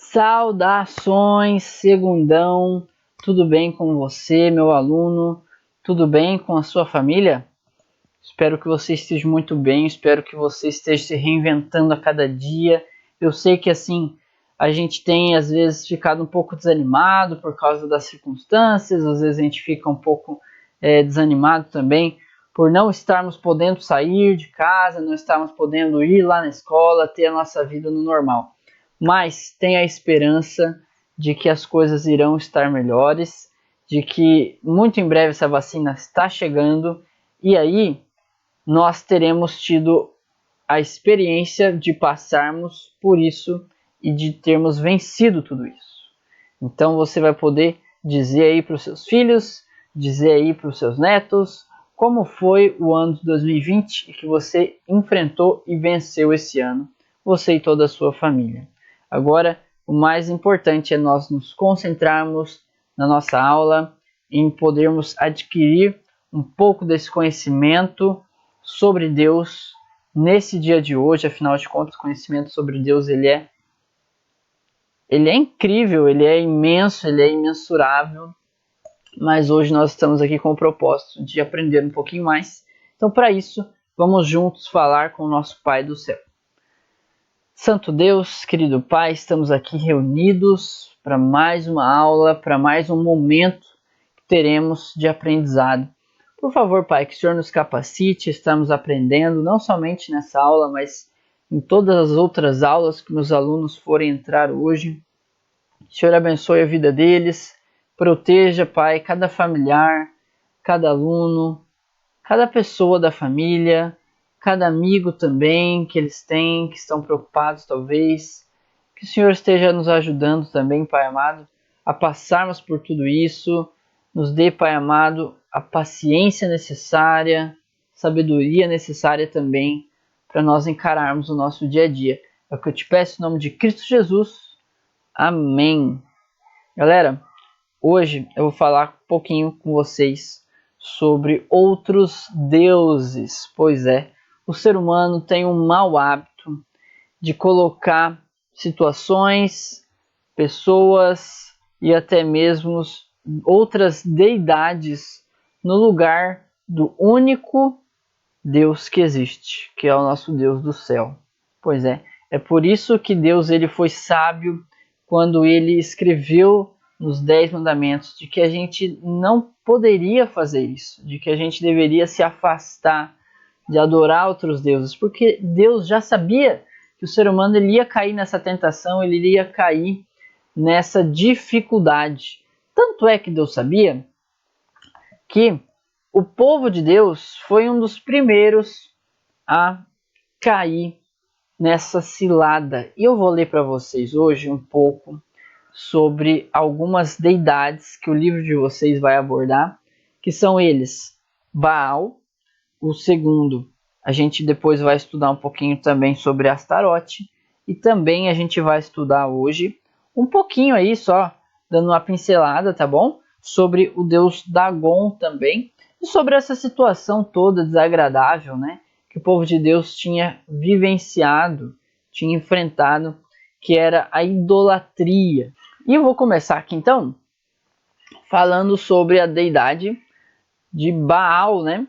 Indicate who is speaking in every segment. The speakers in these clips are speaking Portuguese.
Speaker 1: Saudações, segundão, tudo bem com você, meu aluno? Tudo bem com a sua família? Espero que você esteja muito bem, espero que você esteja se reinventando a cada dia. Eu sei que assim, a gente tem às vezes ficado um pouco desanimado por causa das circunstâncias, às vezes a gente fica um pouco desanimado também por não estarmos podendo sair de casa, não estarmos podendo ir lá na escola, ter a nossa vida no normal. Mas tem a esperança de que as coisas irão estar melhores, de que muito em breve essa vacina está chegando e aí nós teremos tido a experiência de passarmos por isso e de termos vencido tudo isso. Então você vai poder dizer aí para os seus filhos, dizer aí para os seus netos, como foi o ano de 2020 e que você enfrentou e venceu esse ano, você e toda a sua família. Agora, o mais importante é nós nos concentrarmos na nossa aula, em podermos adquirir um pouco desse conhecimento sobre Deus nesse dia de hoje. Afinal de contas, o conhecimento sobre Deus ele é incrível, ele é imenso, ele é imensurável, mas hoje nós estamos aqui com o propósito de aprender um pouquinho mais. Então, para isso, vamos juntos falar com o nosso Pai do céu. Santo Deus, querido Pai, estamos aqui reunidos para mais uma aula, para mais um momento que teremos de aprendizado. Por favor, Pai, que o Senhor nos capacite, estamos aprendendo, não somente nessa aula, mas em todas as outras aulas que meus alunos forem entrar hoje. O Senhor abençoe a vida deles, proteja, Pai, cada familiar, cada aluno, cada pessoa da família, cada amigo também que eles têm, que estão preocupados talvez. Que o Senhor esteja nos ajudando também, Pai amado, a passarmos por tudo isso. Nos dê, Pai amado, a paciência necessária, sabedoria necessária também para nós encararmos o nosso dia a dia. É o que eu te peço em nome de Cristo Jesus. Amém. Galera, hoje eu vou falar um pouquinho com vocês sobre outros deuses. Pois é, o ser humano tem um mau hábito de colocar situações, pessoas e até mesmo outras deidades no lugar do único Deus que existe, que é o nosso Deus do céu. Pois é por isso que Deus ele foi sábio quando ele escreveu nos 10 mandamentos de que a gente não poderia fazer isso, de que a gente deveria se afastar de adorar outros deuses, porque Deus já sabia que o ser humano ele ia cair nessa tentação, ele iria cair nessa dificuldade. Tanto é que Deus sabia que o povo de Deus foi um dos primeiros a cair nessa cilada. E eu vou ler para vocês hoje um pouco sobre algumas deidades que o livro de vocês vai abordar, que são eles: Baal, o segundo, a gente depois vai estudar um pouquinho também sobre Astarote, e também a gente vai estudar hoje um pouquinho aí só, dando uma pincelada, tá bom? Sobre o deus Dagon também, e sobre essa situação toda desagradável, né? Que o povo de Deus tinha vivenciado, tinha enfrentado, que era a idolatria. E eu vou começar aqui então falando sobre a deidade de Baal, né?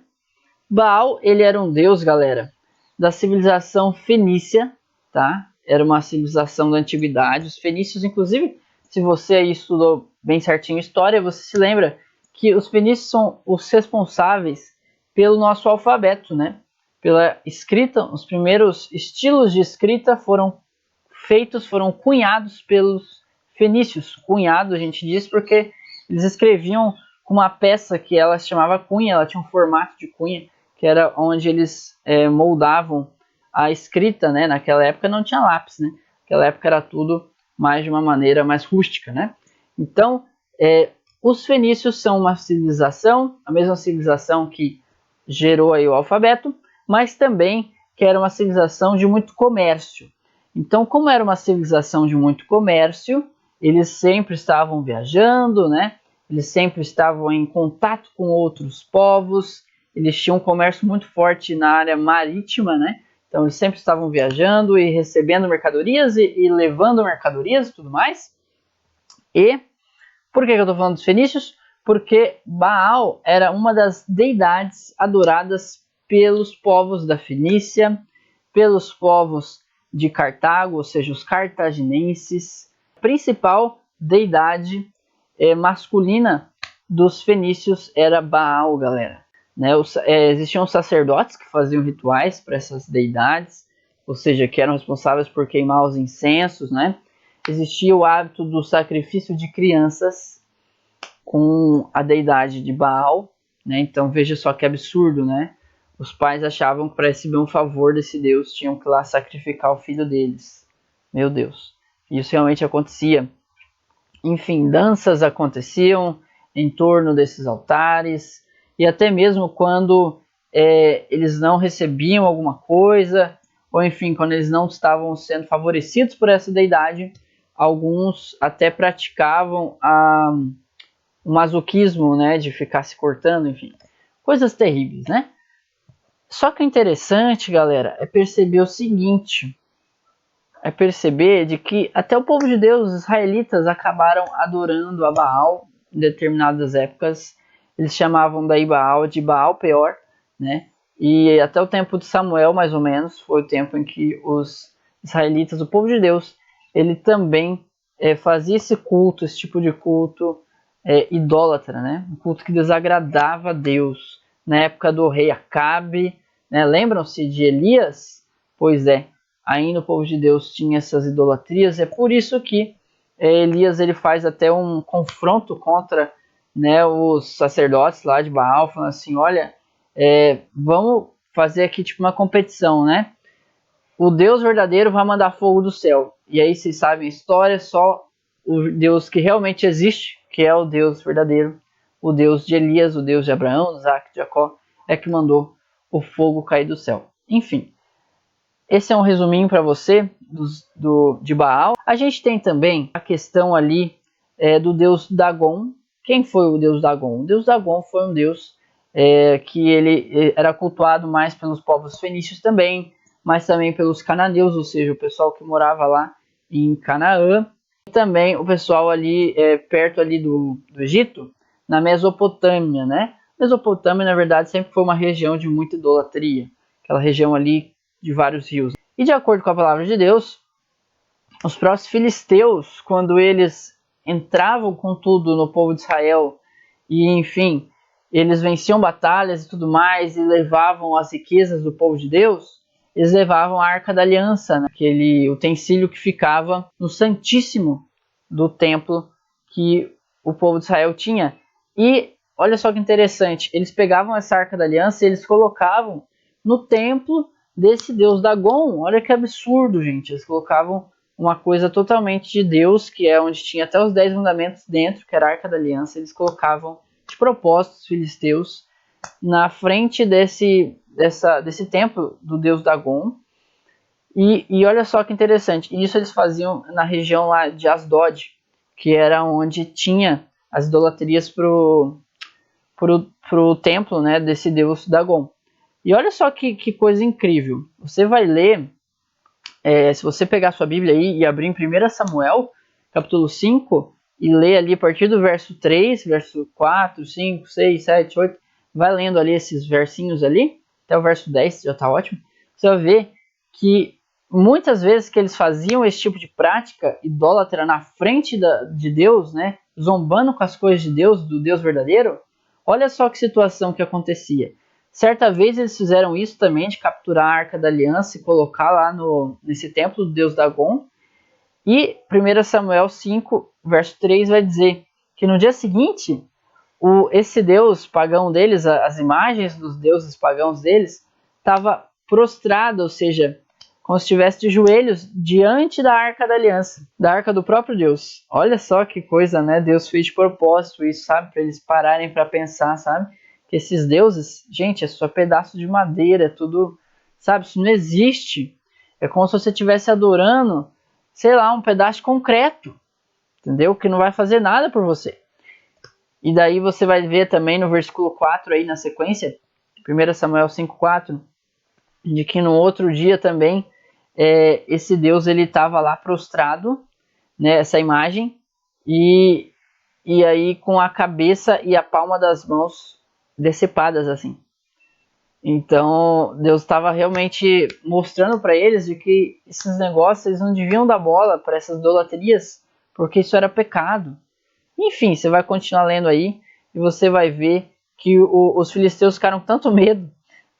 Speaker 1: Baal, ele era um deus, galera, da civilização fenícia, tá? Era uma civilização da antiguidade. Os fenícios, inclusive, se você aí estudou bem certinho história, você se lembra que os fenícios são os responsáveis pelo nosso alfabeto, né? Pela escrita, os primeiros estilos de escrita foram cunhados pelos fenícios. Cunhado, a gente diz, porque eles escreviam com uma peça que ela se chamava cunha, ela tinha um formato de cunha, que era onde eles moldavam a escrita, né? Naquela época não tinha lápis, né? Naquela época era tudo mais de uma maneira mais rústica, né? Então, os fenícios são uma civilização, a mesma civilização que gerou aí o alfabeto, mas também que era uma civilização de muito comércio. Então, como era uma civilização de muito comércio, eles sempre estavam viajando, né? Eles sempre estavam em contato com outros povos, eles tinham um comércio muito forte na área marítima, né? Então eles sempre estavam viajando e recebendo mercadorias e levando mercadorias e tudo mais. E por que eu estou falando dos fenícios? Porque Baal era uma das deidades adoradas pelos povos da Fenícia, pelos povos de Cartago, ou seja, os cartaginenses. A principal deidade masculina dos fenícios era Baal, galera. Né? Existiam sacerdotes que faziam rituais para essas deidades, ou seja, que eram responsáveis por queimar os incensos, né? Existia o hábito do sacrifício de crianças com a deidade de Baal, né? Então veja só que absurdo, né? Os pais achavam que para receber um favor desse Deus tinham que ir lá sacrificar o filho deles. Meu Deus, isso realmente acontecia. Enfim, danças aconteciam em torno desses altares, e até mesmo quando eles não recebiam alguma coisa, ou enfim, quando eles não estavam sendo favorecidos por essa deidade, alguns até praticavam o masoquismo, né, de ficar se cortando, enfim, coisas terríveis, né? Só que o interessante, galera, é perceber o seguinte, é perceber de que até o povo de Deus, os israelitas, acabaram adorando a Baal em determinadas épocas. Eles chamavam daí Baal de Baal Peor, né? E até o tempo de Samuel, mais ou menos, foi o tempo em que os israelitas, o povo de Deus, ele também fazia esse culto, esse tipo de culto idólatra, né? Um culto que desagradava a Deus. Na época do rei Acabe, né? Lembram-se de Elias? Pois é, ainda o povo de Deus tinha essas idolatrias. É por isso que Elias ele faz até um confronto contra, né, os sacerdotes lá de Baal, falando assim, olha, vamos fazer aqui tipo uma competição, né? O Deus verdadeiro vai mandar fogo do céu. E aí vocês sabem a história, só o Deus que realmente existe, que é o Deus verdadeiro, o Deus de Elias, o Deus de Abraão, Isaac, Jacó, é que mandou o fogo cair do céu. Enfim, esse é um resuminho para você de Baal. A gente tem também a questão ali do deus Dagon. Quem foi o deus Dagon? O deus Dagon foi um deus que ele era cultuado mais pelos povos fenícios também, mas também pelos cananeus, ou seja, o pessoal que morava lá em Canaã, e também o pessoal ali perto ali do Egito, na Mesopotâmia, né? Mesopotâmia, na verdade, sempre foi uma região de muita idolatria, aquela região ali de vários rios. E de acordo com a palavra de Deus, os próprios filisteus, quando eles entravam com tudo no povo de Israel, e enfim, eles venciam batalhas e tudo mais, e levavam as riquezas do povo de Deus, eles levavam a Arca da Aliança, né? Aquele utensílio que ficava no Santíssimo do templo que o povo de Israel tinha. E olha só que interessante, eles pegavam essa Arca da Aliança e eles colocavam no templo desse deus Dagon. Olha que absurdo, gente. Eles colocavam uma coisa totalmente de Deus, que é onde tinha até os 10 mandamentos dentro, que era a Arca da Aliança. Eles colocavam de propósito os filisteus na frente desse templo do deus Dagon. E olha só que interessante, isso eles faziam na região lá de Asdod, que era onde tinha as idolatrias pro templo, né, desse deus Dagon. E olha só que coisa incrível, você vai ler, se você pegar sua Bíblia aí e abrir em 1 Samuel, capítulo 5, e ler ali a partir do verso 3, verso 4, 5, 6, 7, 8, vai lendo ali esses versinhos ali, até o verso 10 já está ótimo, você vai ver que muitas vezes que eles faziam esse tipo de prática idólatra na frente de Deus, né, zombando com as coisas de Deus, do Deus verdadeiro, olha só que situação que acontecia. Certa vez eles fizeram isso também, de capturar a Arca da Aliança e colocar lá nesse templo do deus Dagon. E 1 Samuel 5, verso 3 vai dizer que no dia seguinte, esse deus pagão deles, as imagens dos deuses pagãos deles, estava prostrado, ou seja, como se estivesse de joelhos diante da Arca da Aliança, da Arca do próprio Deus. Olha só que coisa, né? Deus fez de propósito isso, sabe? Para eles pararem para pensar, sabe? Que esses deuses, gente, é só pedaço de madeira, é tudo, sabe? Isso não existe. É como se você estivesse adorando, sei lá, um pedaço de concreto, entendeu? Que não vai fazer nada por você. E daí você vai ver também no versículo 4 aí na sequência, 1 Samuel 5,4, de que no outro dia também esse Deus ele estava lá prostrado, né, essa imagem, e aí com a cabeça e a palma das mãos decepadas assim. Então Deus estava realmente mostrando para eles de que esses negócios eles não deviam dar bola para essas idolatrias, porque isso era pecado. Enfim, você vai continuar lendo aí e você vai ver que os filisteus ficaram com tanto medo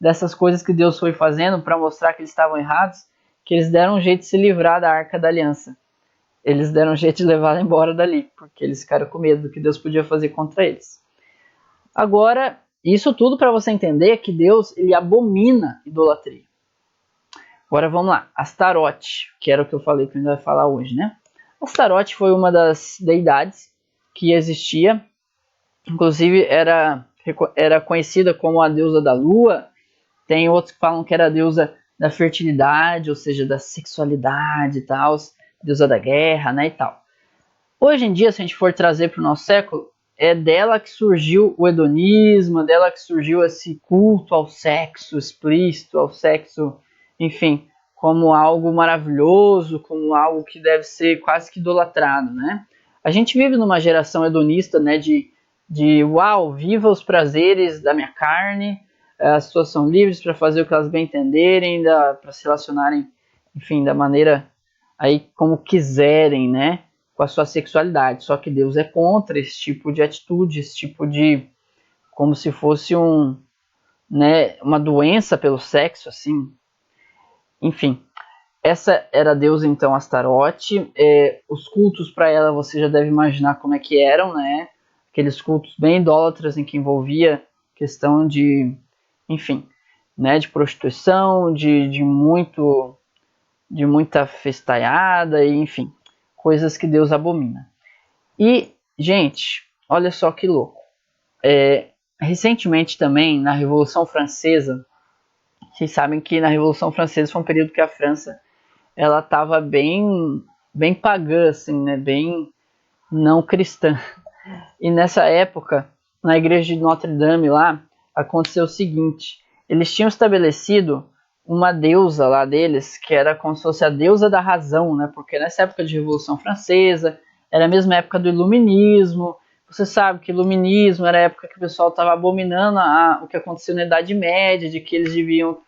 Speaker 1: dessas coisas que Deus foi fazendo para mostrar que eles estavam errados, que eles deram um jeito de se livrar da Arca da Aliança. Eles deram um jeito de levá-la embora dali, porque eles ficaram com medo do que Deus podia fazer contra eles. Agora, isso tudo para você entender que Deus ele abomina idolatria. Agora vamos lá, Astarote, que era o que eu falei que a gente vai falar hoje, né? Astarote foi uma das deidades que existia, inclusive era conhecida como a deusa da lua. Tem outros que falam que era a deusa da fertilidade, ou seja, da sexualidade e tal, deusa da guerra, né, e tal. Hoje em dia, se a gente for trazer para o nosso século, é dela que surgiu o hedonismo, dela que surgiu esse culto ao sexo explícito, ao sexo, enfim, como algo maravilhoso, como algo que deve ser quase que idolatrado, né? A gente vive numa geração hedonista, né, de uau, viva os prazeres da minha carne, as pessoas são livres para fazer o que elas bem entenderem, para se relacionarem, enfim, da maneira aí como quiserem, né, com a sua sexualidade. Só que Deus é contra esse tipo de atitude, esse tipo de, como se fosse né, uma doença pelo sexo, assim. Enfim, essa era a deusa então Astarote. Os cultos para ela você já deve imaginar como é que eram, né? Aqueles cultos bem idólatras em que envolvia questão de, enfim, né, de prostituição, de muita festaiada, e, enfim, coisas que Deus abomina. E, gente, olha só que louco. Recentemente também, na Revolução Francesa, vocês sabem que na Revolução Francesa foi um período que a França ela estava bem pagã, assim, né? Bem não cristã. E nessa época, na igreja de Notre Dame lá, aconteceu o seguinte: eles tinham estabelecido uma deusa lá deles, que era como se fosse a deusa da razão, né? Porque nessa época de Revolução Francesa, era a mesma época do Iluminismo. Você sabe que o Iluminismo era a época que o pessoal estava abominando o que aconteceu na Idade Média, de que eles deviam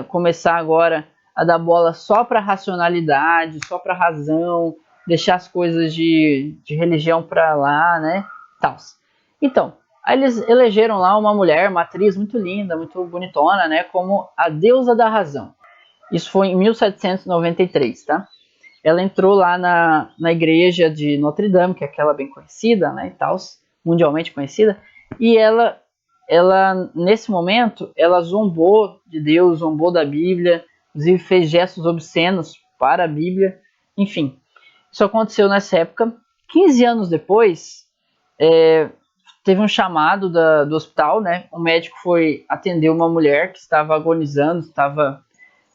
Speaker 1: começar agora a dar bola só para racionalidade, só para razão, deixar as coisas de religião para lá, né? Tals. Então, aí eles elegeram lá uma mulher, uma atriz muito linda, muito bonitona, né? Como a deusa da razão. Isso foi em 1793, tá? Ela entrou lá na igreja de Notre Dame, que é aquela bem conhecida, né? E tals, mundialmente conhecida, e ela nesse momento, ela zombou de Deus, zombou da Bíblia, inclusive fez gestos obscenos para a Bíblia, enfim. Isso aconteceu nessa época. 15 anos depois, teve um chamado do hospital, né? Um médico foi atender uma mulher que estava agonizando, estava,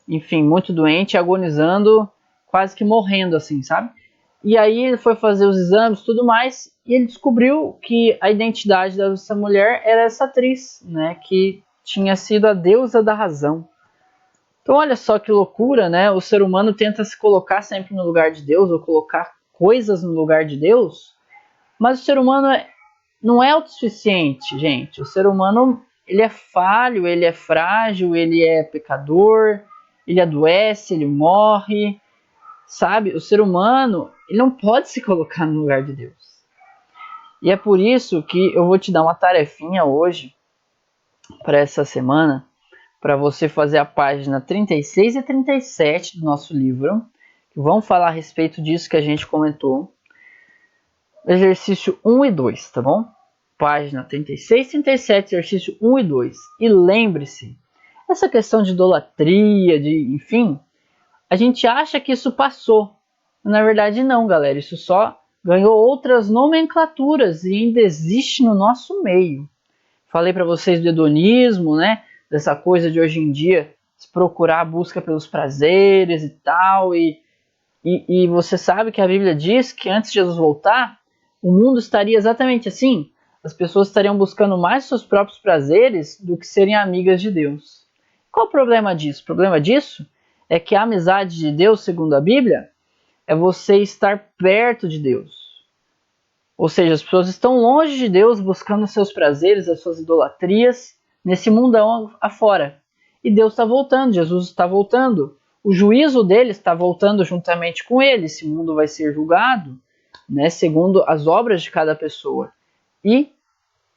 Speaker 1: enfim, muito doente, agonizando, quase que morrendo, assim, sabe? E aí ele foi fazer os exames, tudo mais, e ele descobriu que a identidade dessa mulher era essa atriz, né, que tinha sido a deusa da razão. Então olha só que loucura, né? O ser humano tenta se colocar sempre no lugar de Deus, ou colocar coisas no lugar de Deus, mas o ser humano não é autossuficiente, gente. O ser humano, ele é falho, ele é frágil, ele é pecador, ele adoece, ele morre, sabe? O ser humano, ele não pode se colocar no lugar de Deus. E é por isso que eu vou te dar uma tarefinha hoje, para essa semana, para você fazer a página 36 e 37 do nosso livro, que vão falar a respeito disso que a gente comentou. Exercício 1 e 2, tá bom? Página 36 e 37, exercício 1 e 2. E lembre-se, essa questão de idolatria, enfim, a gente acha que isso passou. Na verdade não, galera, isso só ganhou outras nomenclaturas e ainda existe no nosso meio. Falei para vocês do hedonismo, né? Dessa coisa de hoje em dia se procurar a busca pelos prazeres e tal. E você sabe que a Bíblia diz que antes de Jesus voltar, o mundo estaria exatamente assim. As pessoas estariam buscando mais seus próprios prazeres do que serem amigas de Deus. Qual o problema disso? O problema disso é que a amizade de Deus, segundo a Bíblia, é você estar perto de Deus. Ou seja, as pessoas estão longe de Deus, buscando seus prazeres, as suas idolatrias, nesse mundão afora. E Deus está voltando, Jesus está voltando. O juízo dele está voltando juntamente com ele. Esse mundo vai ser julgado, né, segundo as obras de cada pessoa. E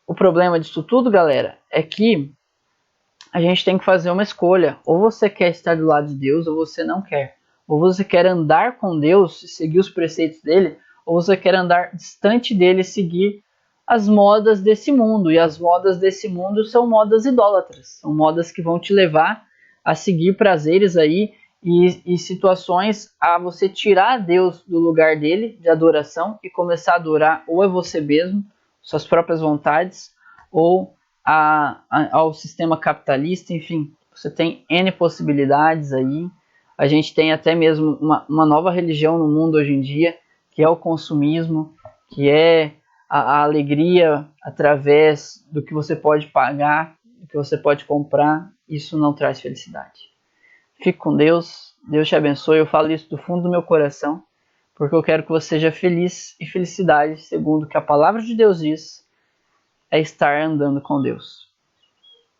Speaker 1: o problema disso tudo, galera, é que a gente tem que fazer uma escolha. Ou você quer estar do lado de Deus, ou você não quer. Ou você quer andar com Deus e seguir os preceitos dele, ou você quer andar distante dele e seguir as modas desse mundo. E as modas desse mundo são modas idólatras. São modas que vão te levar a seguir prazeres aí e situações a você tirar Deus do lugar dele, de adoração, e começar a adorar ou é você mesmo, suas próprias vontades, ou ao sistema capitalista. Enfim, você tem N possibilidades aí. A gente tem até mesmo uma nova religião no mundo hoje em dia, que é o consumismo, que é a alegria através do que você pode pagar, do que você pode comprar. Isso não traz felicidade. Fique com Deus, Deus te abençoe. Eu falo isso do fundo do meu coração, porque eu quero que você seja feliz, e felicidade, segundo o que a palavra de Deus diz, é estar andando com Deus.